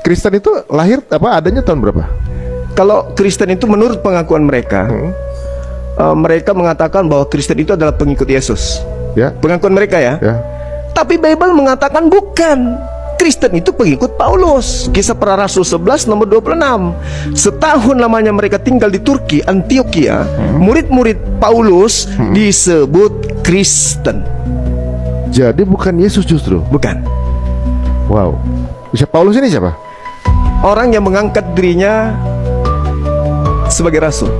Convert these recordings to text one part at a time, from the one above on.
Kristen itu lahir adanya tahun berapa? Kalau Kristen itu menurut pengakuan mereka, mereka mengatakan bahwa Kristen itu adalah pengikut Yesus. Ya. Pengakuan mereka ya. Ya. Tapi Bible mengatakan bukan. Kristen itu pengikut Paulus. Kisah Para Rasul 11 nomor 26. Setahun lamanya mereka tinggal di Turki, Antioquia. Murid-murid Paulus disebut Kristen. Jadi bukan Yesus justru. Bukan. Wow. Bisa Paulus ini siapa? Orang yang mengangkat dirinya sebagai rasul,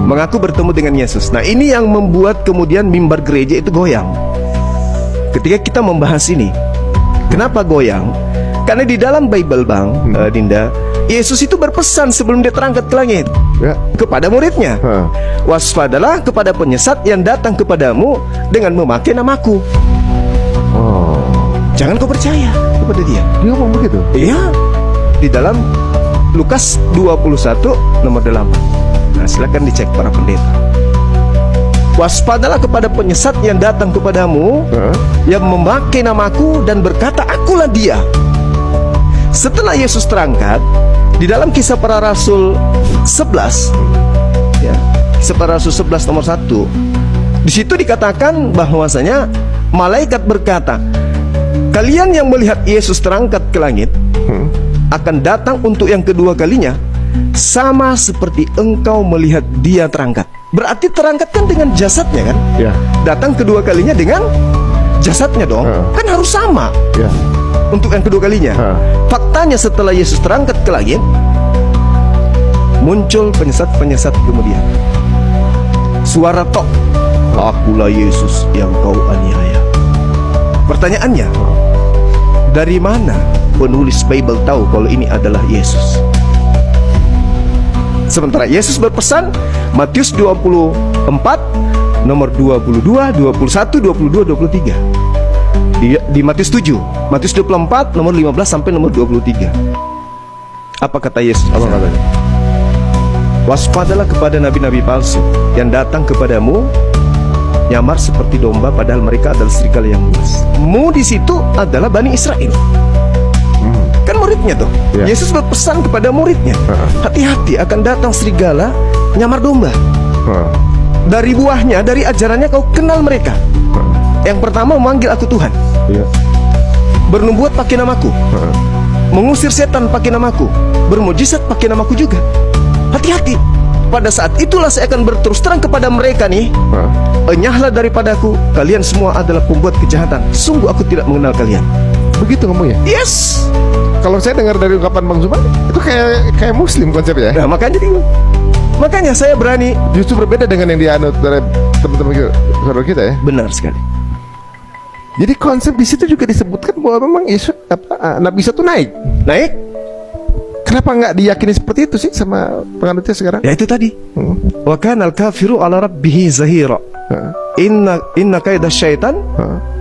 mengaku bertemu dengan Yesus. Nah, ini yang membuat kemudian mimbar gereja itu goyang. Ketika kita membahas ini, kenapa goyang? Karena di dalam Bible, Bang Dinda, Yesus itu berpesan sebelum dia terangkat ke langit kepada muridnya, waspadalah kepada penyesat yang datang kepadamu dengan memakai namaku. Jangan kau percaya kepada dia. Dia ngomong begitu? Iya, di dalam Lukas 21 nomor 8. Nah, silakan dicek para pendeta. Waspadalah kepada penyesat yang datang kepadamu, yang memakai namaku dan berkata, akulah dia. Setelah Yesus terangkat, di dalam Kisah Para Rasul 11, ya, Kisah Para Rasul 11 nomor 1, di situ dikatakan bahwasanya malaikat berkata, kalian yang melihat Yesus terangkat ke langit akan datang untuk yang kedua kalinya, sama seperti engkau melihat dia terangkat. Berarti terangkat kan dengan jasadnya kan? Ya. Datang kedua kalinya dengan jasadnya dong. Kan harus sama. Ya. Untuk yang kedua kalinya. Faktanya setelah Yesus terangkat ke langit, muncul penyesat-penyesat kemudian. Suara tok, akulah Yesus yang kau aniaya. Pertanyaannya, dari mana penulis Bible tahu kalau ini adalah Yesus? Sementara Yesus berpesan Matius 24 nomor 22, 21, 22, 23. Di Matius 7, Matius 24 nomor 15 sampai nomor 23. Apa kata Yesus? Apa katanya? Waspadalah kepada nabi-nabi palsu yang datang kepadamu nyamar seperti domba, padahal mereka adalah serigala yang buas. Mu di situ adalah Bani Israel. Kan muridnya tuh. Ya. Yesus berpesan kepada muridnya, hati-hati akan datang serigala nyamar domba. Dari buahnya, dari ajarannya kau kenal mereka. Yang pertama memanggil aku Tuhan, bernubuat pakai namaku, mengusir setan pakai namaku, bermujizat pakai namaku juga. Hati-hati. Pada saat itulah saya akan berterus terang kepada mereka nih, enyahlah daripadaku, kalian semua adalah pembuat kejahatan. Sungguh aku tidak mengenal kalian. Begitu ngomongnya? Yes. Kalau saya dengar dari ungkapan Bang Zuman, itu kayak Muslim konsepnya. Nah, makanya saya berani. Justru berbeda dengan yang dianut dari teman-teman saudara kita ya. Benar sekali. Jadi konsep di situ juga disebutkan bahwa memang Yesus Nabi Isa itu naik. Kenapa nggak diyakini seperti itu sih sama penganutnya sekarang? Ya itu tadi. Wa kanal kafiru ala rabbihi zahira. Inna kaida syaitan.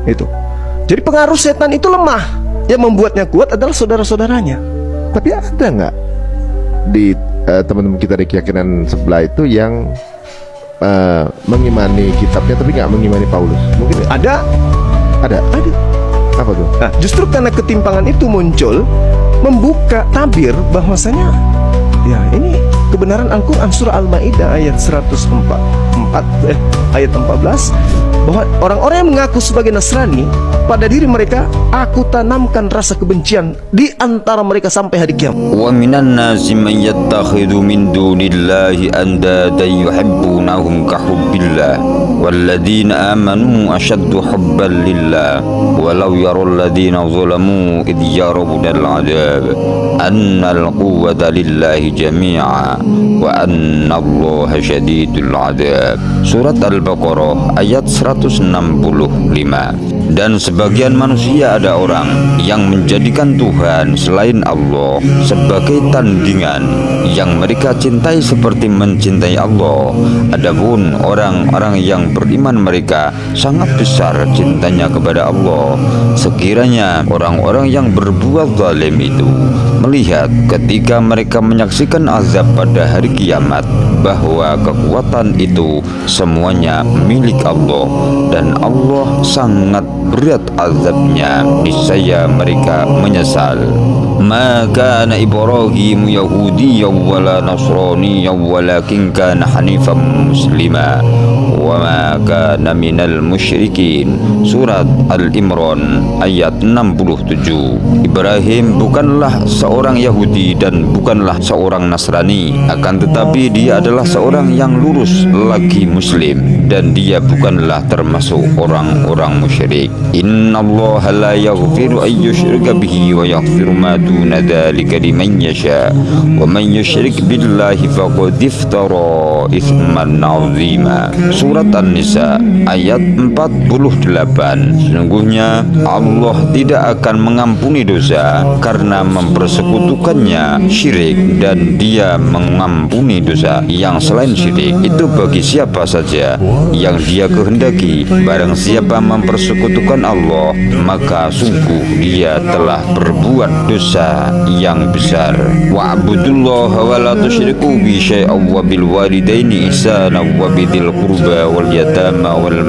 Itu. Jadi pengaruh setan itu lemah. Yang membuatnya kuat adalah saudara-saudaranya. Tapi ada nggak di teman-teman kita di keyakinan sebelah itu yang mengimani kitabnya tapi nggak mengimani Paulus? Mungkin ada. Apa tuh? Nah, justru karena ketimpangan itu muncul, membuka tabir bahwasanya ya ini kebenaran Al-Quran surah Al-Maidah ayat 14 bahwa orang-orang yang mengaku sebagai Nasrani, pada diri mereka aku tanamkan rasa kebencian di antara mereka sampai hari kiamat. Wa minan nasi man yattakhidhu min dunillahi andadan yuhibbunahum ka hubbillah walladzina amanu ashaddu hubban lillah walau yaral ladzina zalamu id yarawna al-'adzab anna al-quwwata lillahi jami'a wa anna allaha syadidul 'adzab. Surat Al-Baqarah ayat 165. Dan sebagian manusia ada orang yang menjadikan Tuhan selain Allah sebagai tandingan yang mereka cintai seperti mencintai Allah. Adapun orang-orang yang beriman mereka sangat besar cintanya kepada Allah. Sekiranya orang-orang yang berbuat zalim itu melihat ketika mereka menyaksikan azab pada hari kiamat bahwa kekuatan itu semuanya milik Allah dan Allah sangat berat azabnya, niscaya mereka menyesal. Maka Ibrahim Yahudiyyan wala Nasraniyyan walakin kana hanifan muslima wa ma kana minal musyrikin. Surat Al-Imran ayat 67. Ibrahim bukanlah seorang Yahudi dan bukanlah seorang Nasrani, akan tetapi dia adalah seorang yang lurus lagi muslim dan dia bukanlah termasuk orang-orang musyrik. Innallaha la yaghfiru an yushrika bihi wa yaghfiru ma duna dzalika liman yasha wa man yusyrik billahi faqad iftara itsman 'azima. Surat An-Nisa ayat 48. Sesungguhnya Allah tidak akan mengampuni dosa karena mempersekutukannya syirik, dan dia mengampuni dosa yang selain syirik itu bagi siapa saja yang dia kehendaki. Barang siapa mempersekutukan Allah, maka sungguh dia telah berbuat dosa yang besar. Wa'budullaha wa la tusyriku bi syai'an wa bil walidaini ihsana wa bidzil qurba wal yatama wal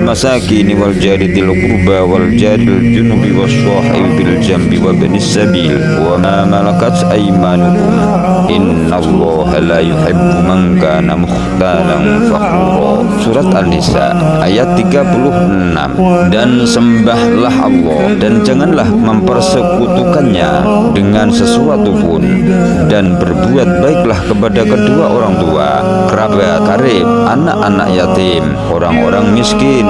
masakin wal jari dzil qurba wal jaril junubi was sahibi bil jambi wa ibnis sabil wa ma malakat aymanukum innallaha la yuhibbu man kana mukhtalan fakhura. Surat An-Nisa ayat 36. Dan sembahlah Allah dan janganlah mempersekutukannya dengan sesuatu pun, dan berbuat baiklah kepada kedua orang tua, kerabat karib, anak-anak yatim, orang-orang miskin,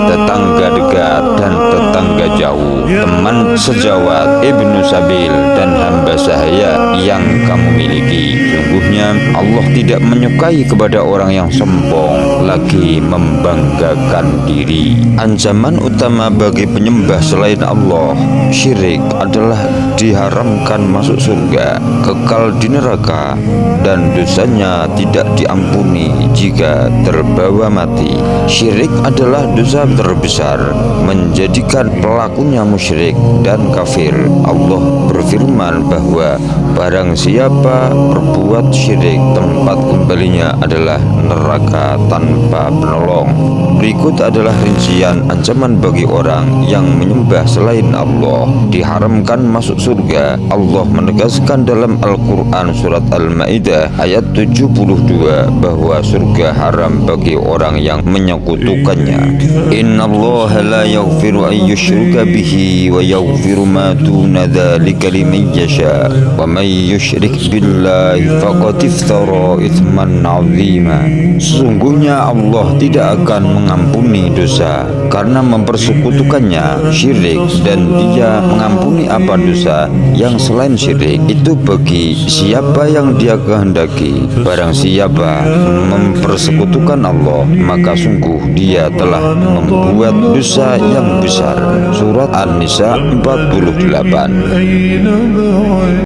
tetangga dekat dan tetangga jauh, teman sejawat, ibnu sabil, dan hamba sahaya yang kamu miliki. Sungguhnya Allah tidak menyukai kepada orang yang sombong lagi membanggakan diri. Ancaman utama bagi penyembah selain Allah, syirik, adalah diharamkan masuk surga, kekal di neraka, dan dosanya tidak diampuni jika terbawa mati. Syirik adalah dosa terbesar, menjadikan pelakunya musyrik dan kafir. Allah berfirman bahwa barang siapa berbuat syirik, tempat kembalinya adalah neraka tanpa penolong. Berikut adalah rincian ancaman bagi orang yang menyembah selain Allah. Diharamkan masuk surga. Allah menegaskan dalam Al-Quran surat Al-Ma'idah ayat 72 bahwa surga haram bagi orang yang menyekutukannya. Innallaha la yaghfiru an yushrika bihi wa yaghfiru ma duna dzalika liman yasha wa man yusyrik billahi faqad iftara itsman 'azima. Sesungguhnya Allah tidak akan mengampuni dosa karena mempersekutukannya syirik, dan dia mengampuni apa dosa yang selain syirik itu bagi siapa yang dia kehendaki. Barang siapa mempersekutukan Allah, maka sungguh dia telah membuat dosa yang besar. Surat An-Nisa 48.